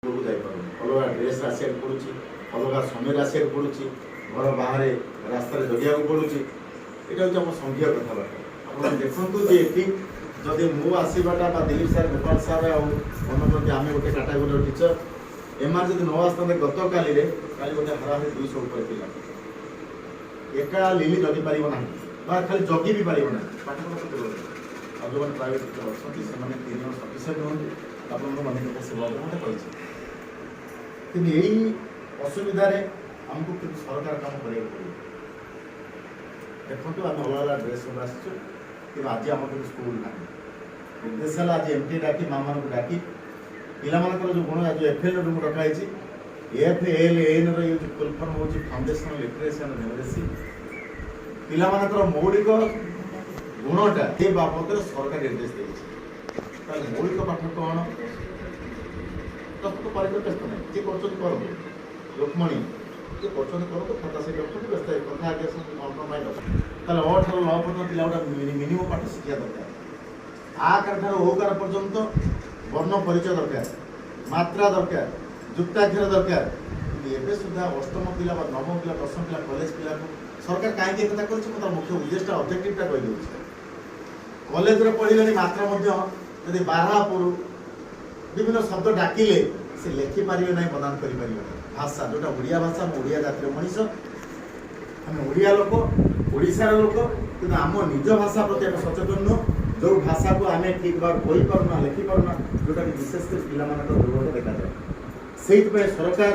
अलग ड्रेस आसिया पड़ू अलग समय आसिया पड़ू घर बाहर रास्तार जगिया पड़ू यहाँ हूँ आम संघीय कथबार्ता आप देखु जे जदि मु आसवाटा दिलीप सार गोपाल सार आनंद आम गोटे कैटेगोरी टीचर एम जब न आसते गत काली गोटे हाराहारी 200 ऊपर पिला एका लिली जगि पार ना खाली जगि भी पार ना पाठ पढ़ा जो प्राइवेट टीचर अच्छा से 3 जन सफिसीयंट हूँ आप मन सेवा कि यही असुविधा आमको सरकार काम करा देखो आम अलग अलग ड्रेस सब आसचु कि आज आम स्कूल ना उद्देश्य है आज एमटी डाकी माँ मान डाकी पिला जो गुण आज एफएल रूम रखाई एफएलएन फुल फर्म हूँ फाउंडेशन लिटरेसी एंड न्यूमेरेसी पिला मौलिक गुणटा ये बाबद सरकार निर्देश देती मौलिक पाठ कौन प्रस्तुत परिचय नहीं किए कर रुक्मणी किए कर खाता से व्यस्त कथा आगे ताले अ ठार ल पर्यटन पिला गोटे मिनिमम पाठ शिखा दरकार आकार ठार ओकार पर्यंत वर्ण परिचय दरकार मात्रा दरकार युक्ताक्षर दरकार एवं सुधा अष्टम पिला नवम पिला दशम पिला कॉलेज पिला सरकार कहीं एक कर मुख्य उद्देश्य ऑब्जेक्टिव कहीदे कॉलेज पढ़े मात्रा यदि 12 पुरु विभिन्न शब्द डाकिले से लेखिपारे ना बदान करें भाषा जोटा ओडिया भाषा ओडिया जातिर मनीष आम ओडिया लोक ओडिशार लोक कि आम निज भाषा प्रति आम सचेतन नुह जो भाषा को आम ठीक भाव कहीपना लेखिपारूना जोटा कि विशेषकर पिला दुर्बल देखा जाए से सरकार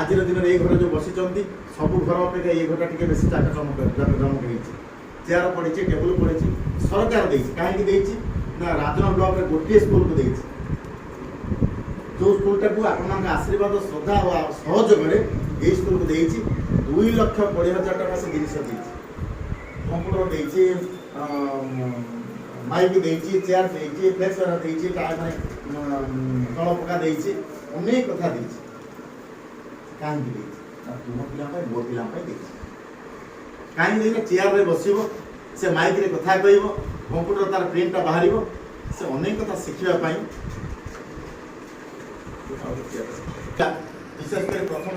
आज दिन ये घर जो बसी सब घर अपेक्षा ये घरटा टी बेस जमक चेयर पड़ी टेबुल पड़ी सरकार कहीं ना राजन ब्लॉक में गोटे स्कूल को देती जो स्कूलटा को आपण आशीर्वाद श्रद्धा और सहयोग ये स्कूल को देती 2,20,000 टका से जिन कंप्यूटर देती माइक देती चेयर देती फ्लेक्स देती तल पका देती अनेक कथा देती कहीं तुम पिला मो पिला कहीं चेयर बस से माइक रे कथा कह कंप्यूटर तार प्रिंटा बाहर से अनेक कथा शिखापी विशेषकर प्रथम